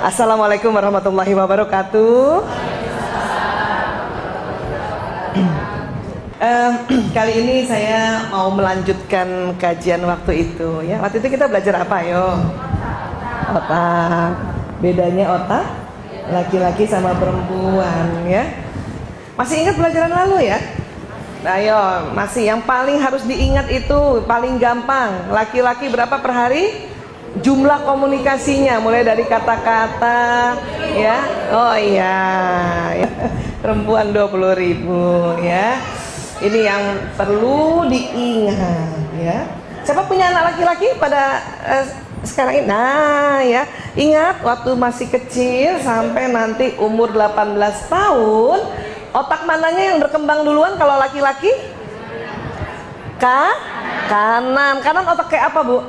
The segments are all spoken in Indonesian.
Assalamualaikum warahmatullahi wabarakatuh. Kali ini saya mau melanjutkan kajian waktu itu ya. Waktu itu kita belajar apa yo? Otak. Bedanya otak laki-laki sama perempuan ya. Masih ingat pelajaran lalu ya? Ayo, masih yang paling harus diingat itu paling gampang. Laki-laki berapa per hari? Jumlah komunikasinya mulai dari kata-kata ya. Oh iya ya. Perempuan 20.000 ya. Ini yang perlu diingat ya. Siapa punya anak laki-laki pada sekarang ini? Nah ya, ingat waktu masih kecil sampai nanti umur 18 tahun, otak mananya yang berkembang duluan kalau laki-laki? Kanan. Kanan otak kayak apa, Bu?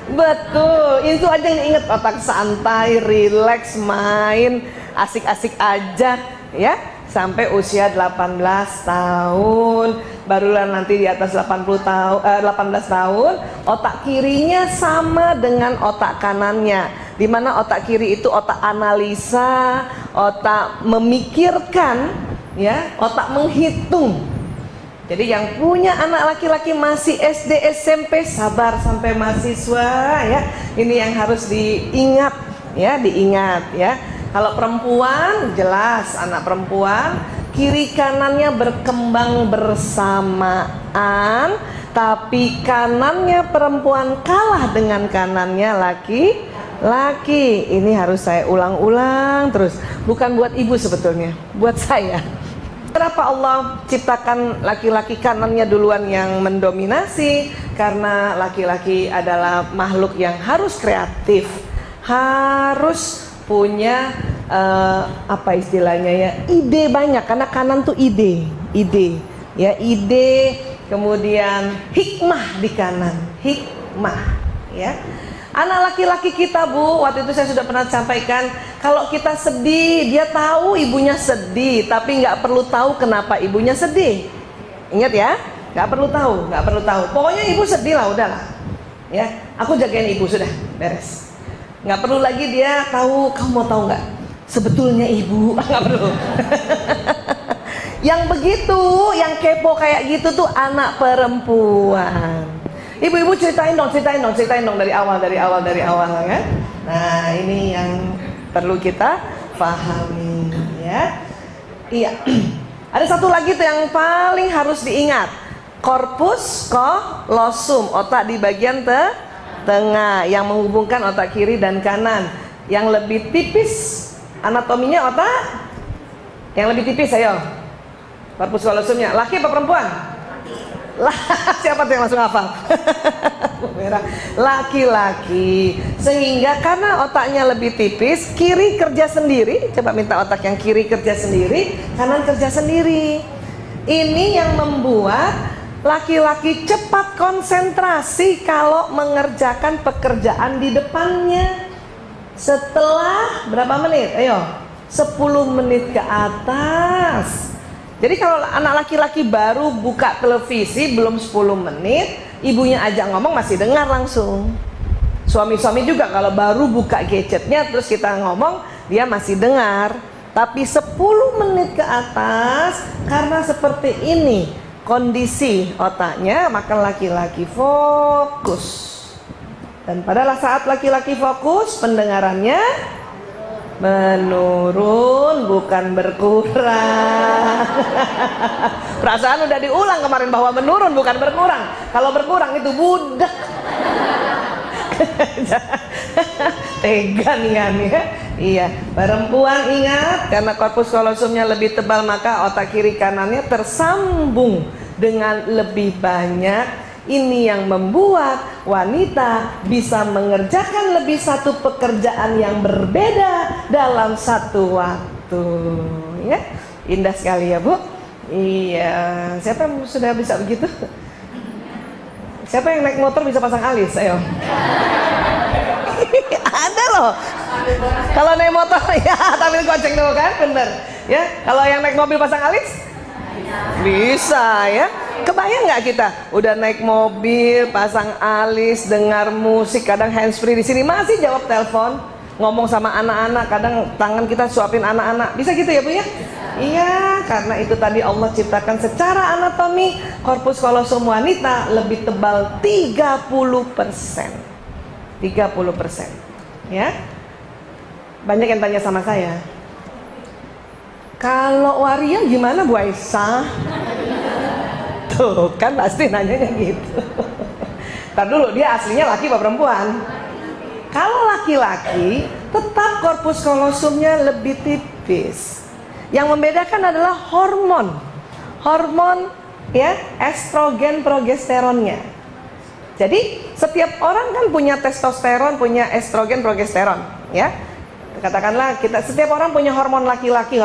Betul, itu aja yang diingat. Otak santai, rileks, main, asik-asik aja ya. Sampai usia 18 tahun, barulah nanti di atas 18 tahun, otak kirinya sama dengan otak kanannya. Dimana otak kiri itu otak analisa, otak memikirkan ya, otak menghitung. Jadi yang punya anak laki-laki masih SD, SMP, sabar sampai mahasiswa ya. Ini yang harus diingat ya, Kalau perempuan jelas anak perempuan kiri kanannya berkembang bersamaan, tapi kanannya perempuan kalah dengan kanannya laki-laki. Ini harus saya ulang-ulang terus. Bukan buat ibu sebetulnya, buat saya. Kenapa Allah ciptakan laki-laki kanannya duluan yang mendominasi? Karena laki-laki adalah makhluk yang harus kreatif, harus punya apa istilahnya ya, ide banyak. Karena kanan tuh ide ya, ide, kemudian hikmah di kanan, hikmah ya. Anak laki-laki kita, Bu, waktu itu saya sudah pernah sampaikan, kalau kita sedih, dia tahu ibunya sedih, tapi nggak perlu tahu kenapa ibunya sedih. Ingat ya, nggak perlu tahu. Pokoknya ibu sedih lah, udahlah. Ya, aku jagain ibu sudah, beres. Nggak perlu lagi dia tahu. Kamu mau tahu nggak? Sebetulnya ibu nggak perlu. Yang begitu, yang kepo kayak gitu tuh anak perempuan. Ibu-ibu ceritain dong dari awal kan? Nah, ini yang perlu kita pahami ya. Iya. Ada satu lagi tuh yang paling harus diingat. Corpus callosum, otak di bagian tengah yang menghubungkan otak kiri dan kanan. Yang lebih tipis anatominya otak yang lebih tipis, ayo. Corpus callosumnya laki apa perempuan? Lah, siapa tuh yang langsung hafal? Laki-laki. Sehingga karena otaknya lebih tipis, kiri kerja sendiri. Coba minta otak yang kiri kerja sendiri, kanan kerja sendiri. Ini yang membuat laki-laki cepat konsentrasi kalau mengerjakan pekerjaan di depannya. Setelah berapa menit? Ayo, 10 menit ke atas. Jadi kalau anak laki-laki baru buka televisi belum 10 menit, ibunya ajak ngomong masih dengar langsung. Suami-suami juga kalau baru buka gadgetnya terus kita ngomong, dia masih dengar. Tapi 10 menit ke atas, karena seperti ini kondisi otaknya, maka laki-laki fokus. Dan pada saat laki-laki fokus, pendengarannya menurun, bukan berkurang. Perasaan udah diulang kemarin bahwa menurun bukan berkurang. Kalau berkurang itu budak. Tegan kan ya. Iya, perempuan ingat, karena corpus callosumnya lebih tebal maka otak kiri kanannya tersambung dengan lebih banyak. Ini yang membuat wanita bisa mengerjakan lebih satu pekerjaan yang berbeda dalam satu waktu ya. Indah sekali ya, Bu. Iya, siapa yang sudah bisa begitu? Siapa yang naik motor bisa pasang alis? Ayo. Ada loh. Kalau naik motor ya tampil goceng dulu kan, bener. Ya, kalau yang naik mobil pasang alis? Bisa ya. Kebayang nggak kita udah naik mobil, pasang alis, dengar musik, kadang handsfree di sini masih jawab telepon, ngomong sama anak-anak, kadang tangan kita suapin anak-anak. Bisa gitu ya Bu ya? Iya, karena itu tadi Allah ciptakan secara anatomi korpus kolosum wanita lebih tebal 30%. 30%. Ya. Banyak yang tanya sama saya, kalau waria gimana Bu Aisyah? Tuh kan pasti nanyanya gitu. Ntar dulu, dia aslinya laki apa perempuan? Kalau laki-laki tetap korpus kolosumnya lebih tipis. Yang membedakan adalah hormon ya, estrogen progesteronnya. Jadi setiap orang kan punya testosteron, punya estrogen progesteron ya. Katakanlah kita, setiap orang punya hormon laki-laki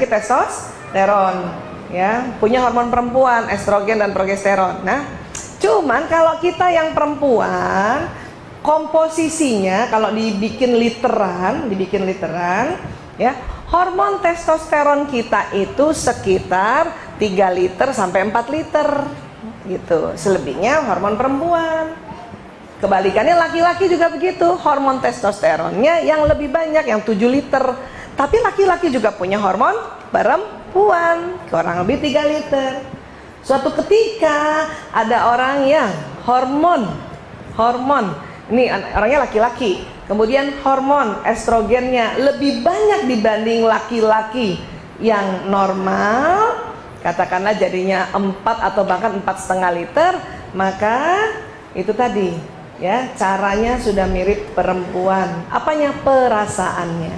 testosteron ya, punya hormon perempuan estrogen dan progesteron. Nah, cuman kalau kita yang perempuan, komposisinya kalau dibikin literan ya, hormon testosteron kita itu sekitar 3 liter sampai 4 liter gitu. Selebihnya hormon perempuan. Kebalikannya laki-laki juga begitu, hormon testosteronnya yang lebih banyak, yang 7 liter. Tapi laki-laki juga punya hormon perempuan, kurang lebih 3 liter. Suatu ketika ada orang yang hormon, ini orangnya laki-laki, kemudian hormon estrogennya lebih banyak dibanding laki-laki yang normal, katakanlah jadinya 4 atau bahkan 4,5 liter, maka itu tadi ya, caranya sudah mirip perempuan. Apanya? Perasaannya.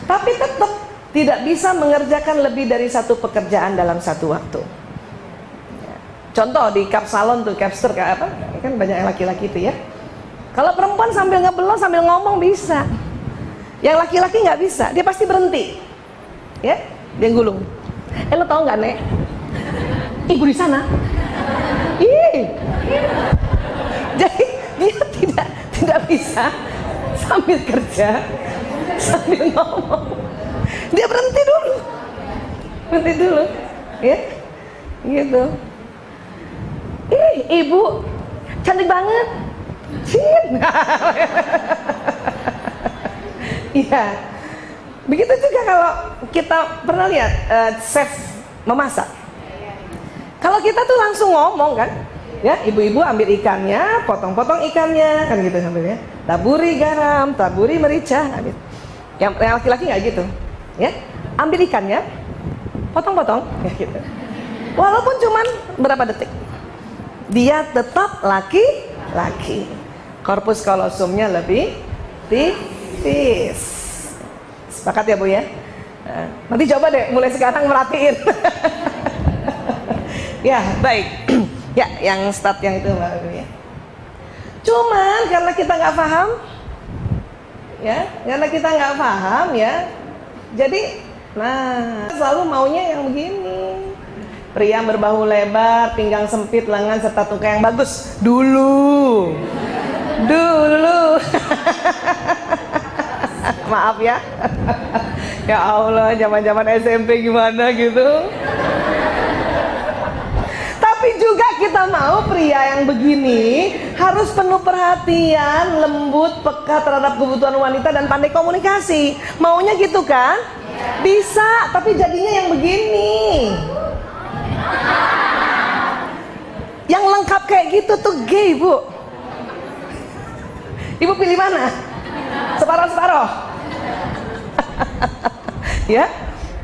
Tapi tetap tidak bisa mengerjakan lebih dari satu pekerjaan dalam satu waktu. Contoh di cup salon tuh, capster kayak apa? Kan banyak yang laki-laki itu ya. Kalau perempuan sambil ngebelot sambil ngomong bisa. Yang laki-laki nggak bisa, dia pasti berhenti. Ya, dia gulung. Lo tau nggak, Nek? Ibu di sana. Ih. Jadi dia tidak bisa sambil kerja sambil ngomong. Dia berhenti dulu, ya, gitu. Ih, ibu cantik banget, sih. Iya, begitu juga kalau kita pernah lihat chef memasak. Kalau kita tuh langsung ngomong kan. Ya, ibu-ibu ambil ikannya, potong-potong ikannya, kan gitu sambilnya. Taburi garam, taburi merica, ambil. Yang laki-laki nggak gitu, ya. Ambil ikannya, potong-potong, ya gitu. Walaupun cuman berapa detik, dia tetap laki-laki. Korpus kolosumnya lebih tipis. Sepakat ya Bu ya? Nanti coba deh, mulai sekarang merhatiin. Ya, baik. Ya, yang start yang itu Mbak ya. Cuman karena kita nggak paham, ya, jadi, nah, selalu maunya yang begini. Pria berbahu lebar, pinggang sempit, lengan serta tuka yang bagus. Dulu. Maaf ya. Ya Allah, zaman-zaman SMP gimana gitu. Tapi juga kita mau pria yang begini harus penuh perhatian, lembut, peka terhadap kebutuhan wanita dan pandai komunikasi. Maunya gitu kan? Bisa, tapi jadinya yang begini. Yang lengkap kayak gitu tuh gay, Bu. Ibu pilih mana? Separoh-separoh. Ya.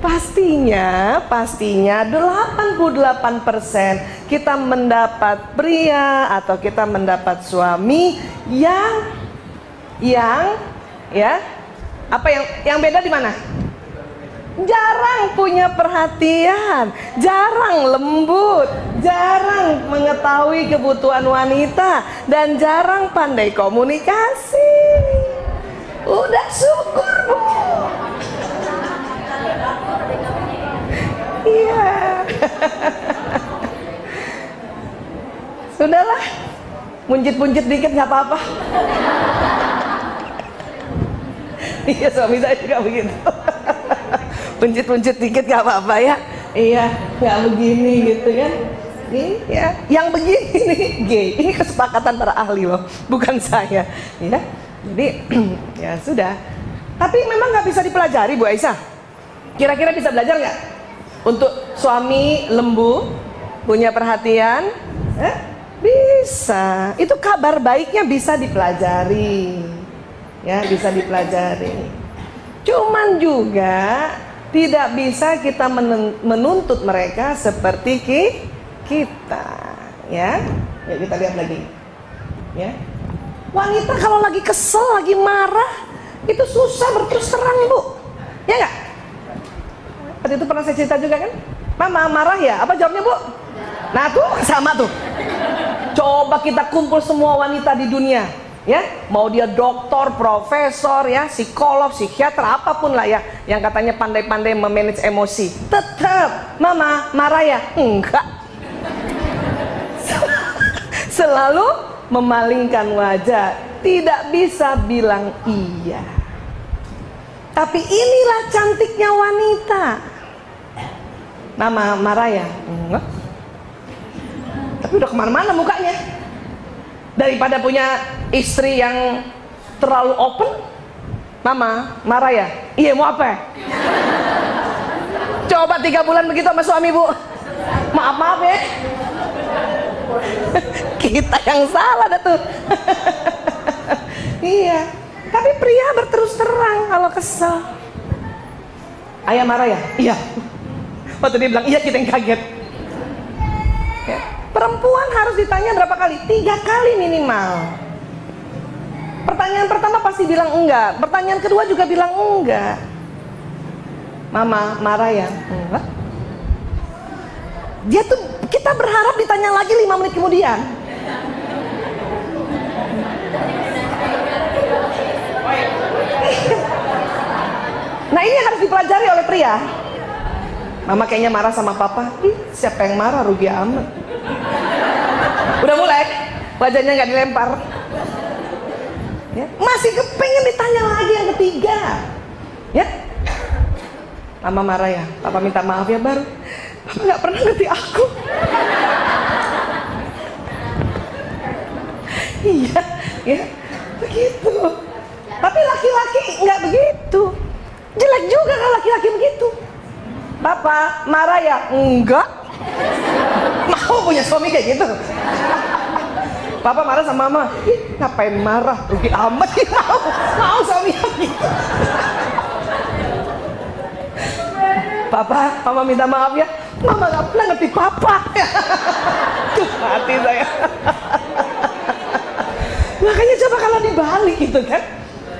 Pastinya 88% kita mendapat pria atau kita mendapat suami yang ya, apa yang beda di mana? Jarang punya perhatian, jarang lembut, jarang mengetahui kebutuhan wanita, dan jarang pandai komunikasi. Udah syukur, Bu. Iya. Sudahlah, munjit-munjit dikit nggak apa-apa. Iya, suami saya juga begitu. Punjit-punjit dikit gak apa-apa ya. Iya, gak begini gitu kan. Iya, yang begini nih gay. Ini kesepakatan para ahli loh, bukan saya. Ya, jadi ya sudah. Tapi memang nggak bisa dipelajari, Bu Aisyah. Kira-kira bisa belajar nggak? Untuk suami lembu, punya perhatian, bisa. Itu kabar baiknya bisa dipelajari. Ya, bisa dipelajari. Cuman juga tidak bisa kita menuntut mereka seperti kita, ya. Yuk kita lihat lagi, ya. Wanita kalau lagi kesel, lagi marah, itu susah berterus terang, Bu, ya nggak? Waktu itu pernah saya cerita juga kan, Mama marah ya, apa jawabnya, Bu? Nah tuh sama tuh. Coba kita kumpul semua wanita di dunia, ya, mau dia dokter, profesor, ya, psikolog, psikiater, apapun lah ya, yang katanya pandai-pandai memanage emosi, tetap Mama marah ya? Enggak. Selalu memalingkan wajah, tidak bisa bilang iya. Tapi inilah cantiknya wanita. Mama marah ya? Enggak. Tapi udah kemana-mana mukanya. Daripada punya istri yang terlalu open, Mama marah ya? Iya, mau apa? Coba 3 bulan begitu sama suami, Bu. Maaf ya. Kita yang salah dah tuh. Iya. Tapi pria berterus terang kalau kesel. Ayah marah ya? Iya. Waktu dia bilang iya, kita yang kaget. Ya. Perempuan harus ditanya berapa kali? 3 kali minimal. Pertanyaan pertama pasti bilang enggak. Pertanyaan kedua juga bilang enggak. Mama marah ya? Enggak. Dia tuh, kita berharap ditanya lagi 5 menit kemudian. Nah ini harus dipelajari oleh pria. Mama kayaknya marah sama papa. Siapa yang marah, rugi amat. Udah mulai, wajahnya nggak dilempar. Ya, masih kepengen ditanya lagi yang ketiga. Ya, Mama marah ya, papa minta maaf ya, baru Papa nggak pernah ngerti aku. Iya, ya, begitu. Tapi laki-laki nggak begitu. Jelek juga kalau laki-laki begitu. Papa marah ya? Enggak. Mau punya suami kayak gitu? Papa marah sama Mama. Ih, ngapain marah? Rugi amat. Mau suami yang gitu. Papa, Mama minta maaf ya. Mama nggak pernah ngerti Papa. Tuh mati saya. Makanya coba kalau dibalik gitu kan.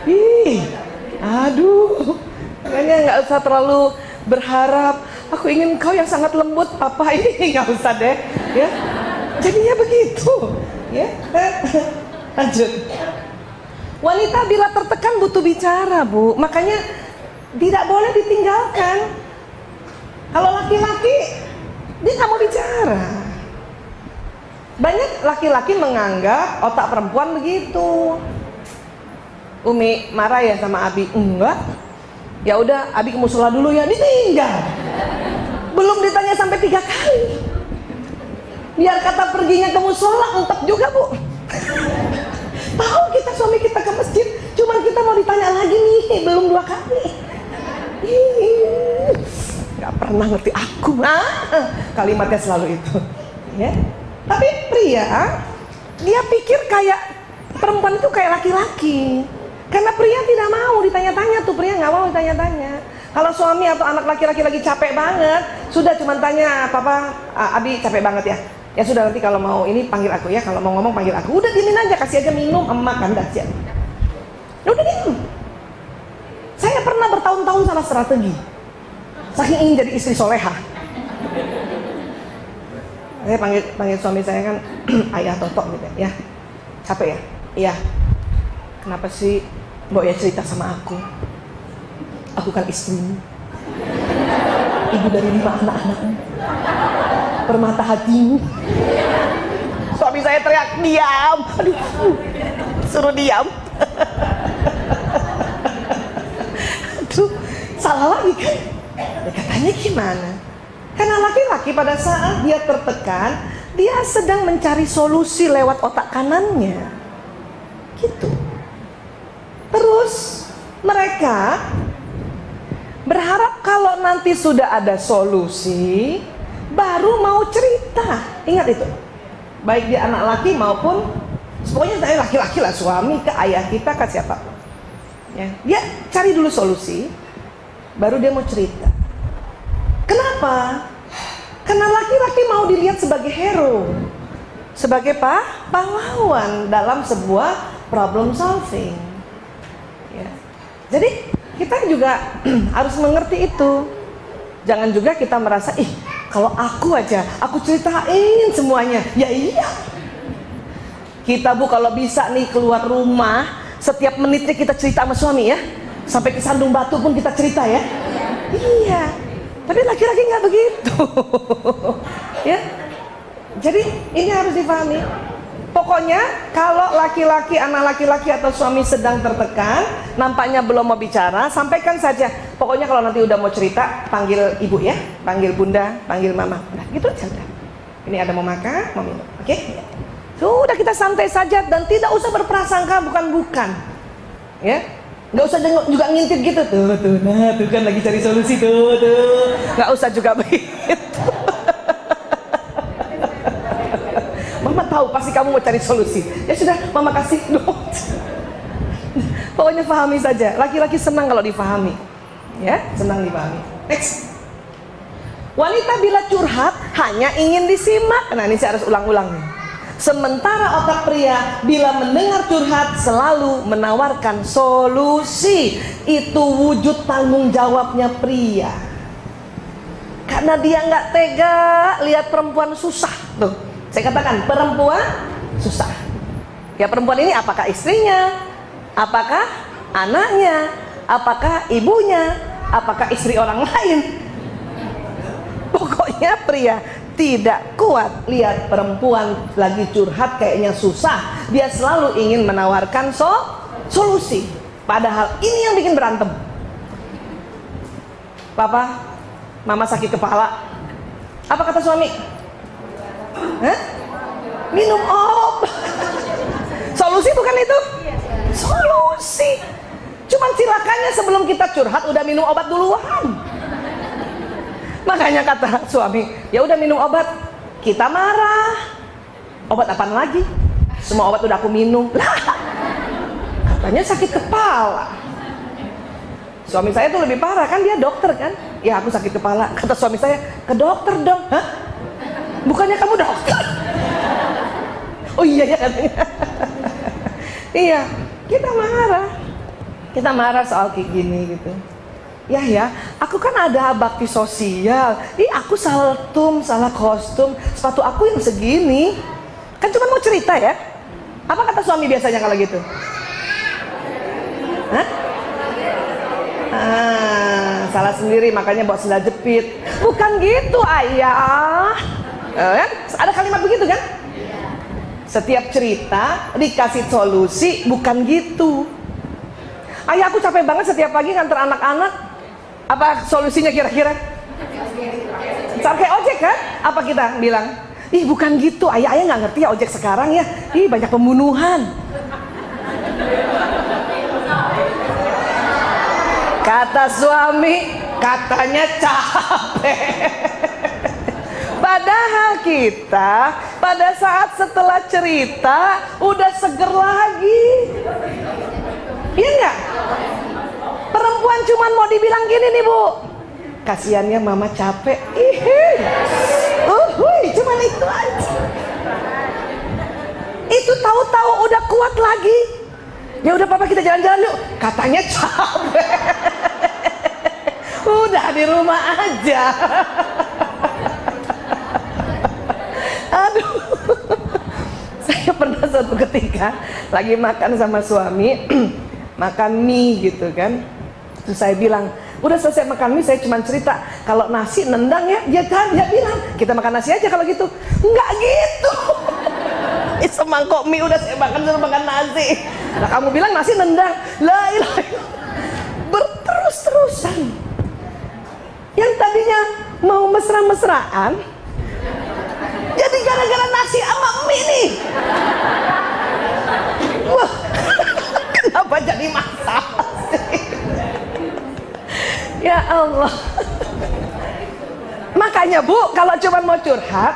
Ih, aduh. Makanya nggak usah terlalu berharap. Aku ingin kau yang sangat lembut, Papa. Ini nggak usah deh, ya. Jadinya begitu, ya. Lanjut. Wanita bila tertekan butuh bicara, Bu. Makanya tidak boleh ditinggalkan. Kalau laki-laki, dia nggak mau bicara. Banyak laki-laki menganggap otak perempuan begitu. Umi marah ya sama Abi? Enggak. Ya udah, Abi ke musola dulu ya. Ditinggal. Belum ditanya sampai 3 kali. Biar kata perginya ke musola entek juga, Bu. Tahu kita suami kita ke masjid, cuman kita mau ditanya lagi nih, belum 2 kali. Gak pernah ngerti aku. Kalimatnya selalu itu, ya. Tapi pria, dia pikir kayak perempuan itu kayak laki-laki. Karena pria tidak mau ditanya-tanya tuh, pria nggak mau ditanya-tanya. Kalau suami atau anak laki-laki lagi capek banget, sudah cuma tanya, Papa, Abi capek banget ya. Ya sudah, nanti kalau mau ini panggil aku ya, kalau mau ngomong panggil aku. Udah diemin aja, kasih aja minum, makan dahsyat. Udah diem. Saya pernah bertahun-tahun salah strategi. Saking ingin jadi istri soleha. Saya panggil suami saya kan Ayah Toto gitu ya. Capek ya? Iya. Kenapa sih Mbok ya cerita sama aku? Aku kan istrimu, ibu dari 5 anak-anakmu, permata hatimu. Suami saya teriak, diam. Aduh, suruh diam. Aduh, salah lagi kan? Ya, katanya gimana? Karena laki-laki pada saat dia tertekan, dia sedang mencari solusi lewat otak kanannya. Gitu. Terus mereka berharap kalau nanti sudah ada solusi baru mau cerita. Ingat itu. Baik dia anak laki maupun pokoknya saya laki-laki lah, suami ke ayah kita ke siapa. Ya, dia cari dulu solusi baru dia mau cerita. Kenapa? Karena laki-laki mau dilihat sebagai hero, sebagai pahlawan dalam sebuah problem solving. Ya. Jadi kita juga harus mengerti itu. Jangan juga kita merasa, kalau aku aja, aku ceritain semuanya. Ya iya. Kita Bu kalau bisa nih keluar rumah, setiap menitnya kita cerita sama suami ya. Sampai ke Sandung Batu pun kita cerita ya. Iya. Tapi laki-laki nggak begitu. Ya. Jadi ini harus dipahami. Pokoknya kalau laki-laki, anak laki-laki atau suami sedang tertekan, nampaknya belum mau bicara, sampaikan saja. Pokoknya kalau nanti udah mau cerita, panggil ibu ya, panggil bunda, panggil mama. Nah, gitu aja udah. Ini ada mau makan, mau minum. Oke? Sudah kita santai saja dan tidak usah berprasangka bukan-bukan. Ya. Nggak usah juga ngintip gitu tuh, nah tuh kan lagi cari solusi tuh. Nggak usah juga begitu. Mama tahu pasti kamu mau cari solusi. Ya sudah, mama kasih dong. Pokoknya pahami saja. Laki-laki senang kalau dipahami. Ya, senang dipahami. Next. Wanita bila curhat hanya ingin disimak. Nah ini saya harus ulang-ulang nih. Sementara otak pria bila mendengar curhat selalu menawarkan solusi. Itu wujud tanggung jawabnya pria. Karena dia nggak tega lihat perempuan susah. Tuh, saya katakan perempuan susah. Ya perempuan ini apakah istrinya, apakah anaknya, apakah ibunya, apakah istri orang lain. Pokoknya pria tidak kuat lihat perempuan lagi curhat kayaknya susah. Dia selalu ingin menawarkan solusi. Padahal ini yang bikin berantem. Papa, mama sakit kepala. Apa kata suami? Hah? Minum obat. Solusi bukan itu? Solusi. Cuman silakannya sebelum kita curhat udah minum obat duluan. Makanya kata suami, ya udah minum obat. Kita marah. Obat apaan lagi? Semua obat udah aku minum. Lah, katanya sakit kepala. Suami saya tuh lebih parah kan, dia dokter kan. Ya aku sakit kepala. Kata suami saya, ke dokter dong. Hah? Bukannya kamu dokter? Oh iya ya katanya. Iya, kita marah. Kita marah soal kayak gini gitu. Ya, aku kan ada bakti sosial. Aku salah kostum, sepatu aku yang segini. Kan cuma mau cerita ya. Apa kata suami biasanya kalau gitu? Hah? Salah sendiri makanya bawa sendal jepit. Bukan gitu ayah. Ada kalimat begitu kan? Setiap cerita dikasih solusi, bukan gitu. Ayah aku capek banget setiap pagi nganter anak-anak. Apa solusinya kira-kira? Sampai ojek kan? Apa kita bilang? Bukan gitu, ayah nggak ngerti ya ojek sekarang ya. Banyak pembunuhan. Kata suami, katanya capek. Padahal kita pada saat setelah cerita udah seger lagi. Iya nggak? Perempuan cuman mau dibilang gini nih Bu, kasihannya mama capek. Cuman itu aja. Itu tahu-tahu udah kuat lagi. Ya udah papa kita jalan-jalan yuk. Katanya capek. Udah di rumah aja. Aduh. Saya pernah suatu ketika lagi makan sama suami, makan mie gitu kan. Terus saya bilang, udah selesai makan mie saya cuma cerita, kalau nasi nendang ya, dia bilang, kita makan nasi aja kalau gitu. Enggak gitu. Semangkok mie udah saya makan, suruh makan nasi. Nah kamu bilang nasi nendang. La ilaha illallah. Berterus-terusan. Yang tadinya mau mesra-mesraan jadi gara-gara nasi sama mie nih. Wah, kenapa jadi masalah sih? Ya Allah. Makanya Bu, kalau cuma mau curhat,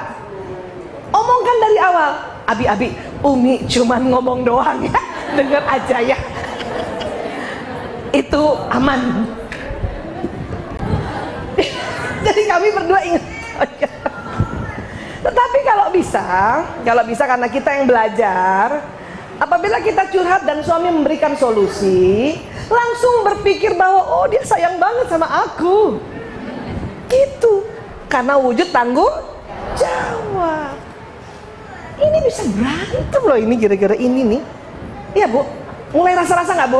omongkan dari awal. Abi, Umi cuman ngomong doang ya, denger aja ya. Itu aman. Jadi kami berdua ingat. Tetapi kalau bisa karena kita yang belajar, apabila kita curhat dan suami memberikan solusi, langsung berpikir bahwa oh dia sayang banget sama aku. Gitu. Karena wujud tanggung jawab. Ini bisa berantem loh ini gara-gara ini nih. Iya Bu, mulai rasa-rasa gak Bu?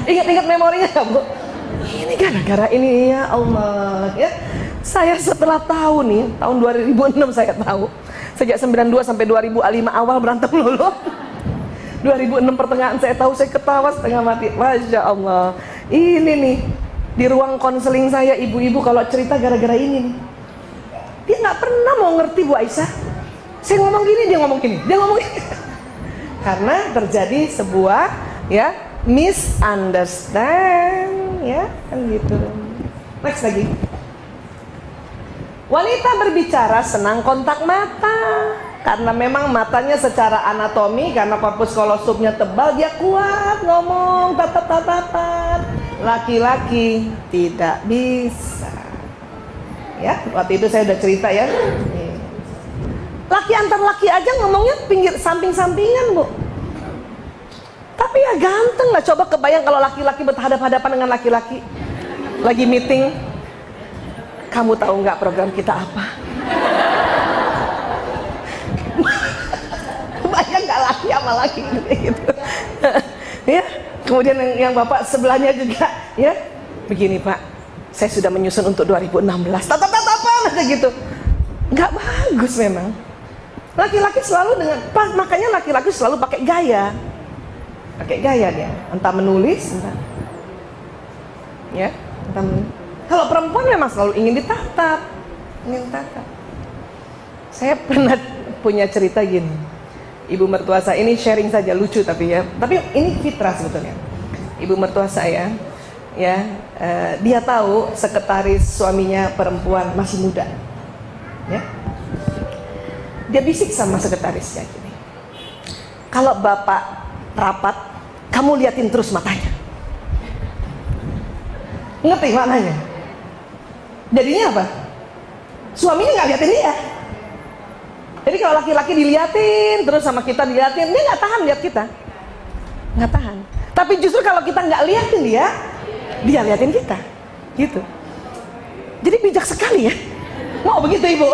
Ingat-ingat memorinya gak Bu? Ini gara-gara ini ya Allah ya. Saya setelah tahu nih, tahun 2006 saya tahu. Sejak 92 sampai 2005 awal berantem dulu. 2006 pertengahan saya tahu, saya ketawa setengah mati. Masya Allah. Ini nih, di ruang konseling saya ibu-ibu kalau cerita gara-gara ini nih. Dia nggak pernah mau ngerti Bu Aisyah. Saya ngomong gini, dia ngomong gini, dia ngomong gini. Karena terjadi sebuah ya misunderstand ya kan gitu. Next lagi. Wanita berbicara senang kontak mata karena memang matanya secara anatomi karena korpus kolosumnya tebal dia kuat ngomong tatap-tatapan. Laki-laki tidak bisa. Ya, waktu itu saya udah cerita ya. Laki antar laki aja ngomongnya pinggir samping-sampingan Bu. Tapi ya ganteng lah. Coba kebayang kalau laki-laki berhadapan-hadapan dengan laki-laki lagi meeting. Kamu tahu nggak program kita apa? Kebayang nggak laki sama laki gitu. Ya. Kemudian yang bapak sebelahnya juga ya. Begini Pak, saya sudah menyusun untuk 2016. Tatap-tatapan aja gitu. Nggak bagus memang. Laki-laki selalu dengan makanya laki-laki selalu pakai gaya. Pakai gaya dia, entah menulis, entah ya, entah menulis. Kalau perempuan memang selalu ingin ditatap, Saya pernah punya cerita gini. Ibu mertua saya ini sharing saja lucu tapi ini fitrah sebetulnya. Ibu mertua saya, ya, dia tahu sekretaris suaminya perempuan masih muda, ya. Dia bisik sama sekretarisnya gini. Kalau bapak rapat, kamu liatin terus matanya. Ngerti maknanya? Jadinya apa? Suaminya nggak liatin dia. Jadi kalau laki-laki diliatin terus sama kita diliatin, dia nggak tahan lihat kita, nggak tahan. Tapi justru kalau kita nggak liatin dia liatin kita, gitu. Jadi bijak sekali ya. Mau begitu Ibu?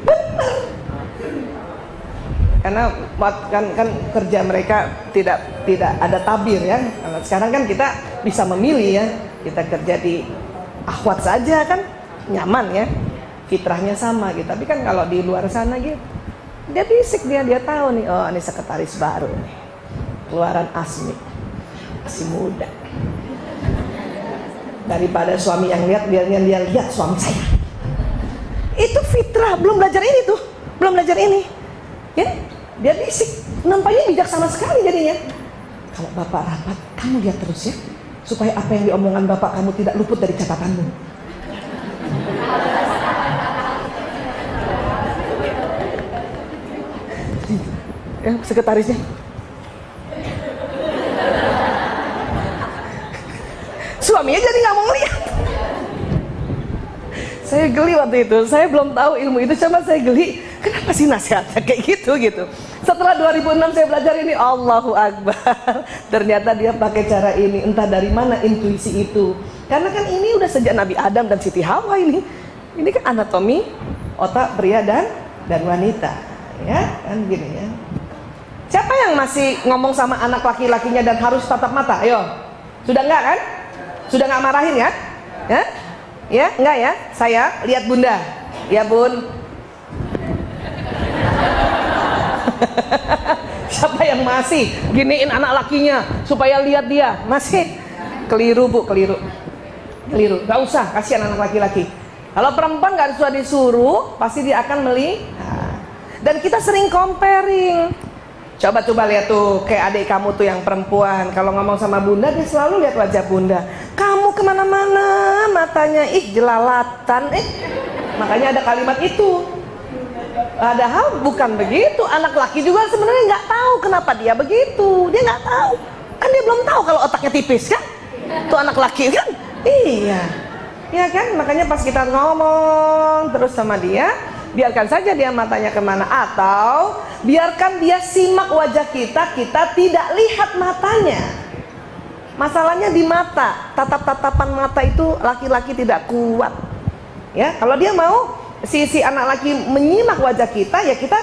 Benar. Karena kan kerja mereka tidak ada tabir ya. Sekarang kan kita bisa memilih ya. Kita kerja di akhwat saja kan nyaman ya, fitrahnya sama gitu. Tapi kan kalau di luar sana gitu, dia bisik dia tahu nih, oh ini sekretaris baru nih, keluaran Asmi, masih muda. Daripada suami yang lihat, dia lihat suami saya. Itu fitrah, belum belajar ini tuh, belum belajar ini, ya. Dia bisik, nampaknya bijaksana sekali jadinya. Kalau bapak rapat, kamu lihat terus ya, supaya apa yang diomongan bapak kamu tidak luput dari catatanmu. Ya, sekretarisnya. Suaminya jadi nggak mau ngeliat. Saya geli waktu itu, saya belum tahu ilmu itu, cuma saya geli. Kenapa sih nasihatnya kayak gitu? Setelah 2006 saya belajar ini, Allahu Akbar. Ternyata dia pakai cara ini, entah dari mana intuisi itu. Karena kan ini udah sejak Nabi Adam dan Siti Hawa ini. Ini kan anatomi otak pria dan wanita, ya kan gini ya. Siapa yang masih ngomong sama anak laki-lakinya dan harus tatap mata? Ayo, sudah enggak kan? Sudah nggak marahin ya? Ya, enggak ya? Saya lihat Bunda, ya Bun. Siapa yang masih giniin anak lakinya supaya lihat dia? Masih keliru Bu, keliru. Gak usah, kasihan anak laki-laki. Kalau perempuan nggak susah disuruh, pasti dia akan melihat. Dan kita sering comparing. Coba lihat tuh, kayak adik kamu tuh yang perempuan, kalau ngomong sama bunda dia selalu lihat wajah bunda. Kamu kemana-mana matanya, jelalatan, makanya ada kalimat itu. Padahal bukan begitu. Anak laki juga sebenarnya nggak tahu kenapa dia begitu. Dia nggak tahu, kan dia belum tahu kalau otaknya tipis kan. Tuh anak laki kan, iya, ya kan. Makanya pas kita ngomong terus sama dia, biarkan saja dia matanya kemana, atau biarkan dia simak wajah kita, kita tidak lihat matanya. Masalahnya di mata, tatap-tatapan mata itu laki-laki tidak kuat. Ya, kalau dia mau si anak laki menyimak wajah kita, ya kita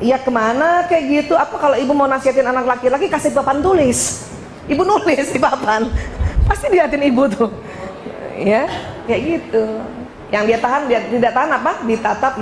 ya kemana kayak gitu. Apa kalau ibu mau nasihatin anak laki-laki, kasih papan tulis, ibu nulis di papan, pasti dilihatin ibu tuh. Ya, kayak gitu. Yang dia tahan, dia tidak tahan apa? Ditatap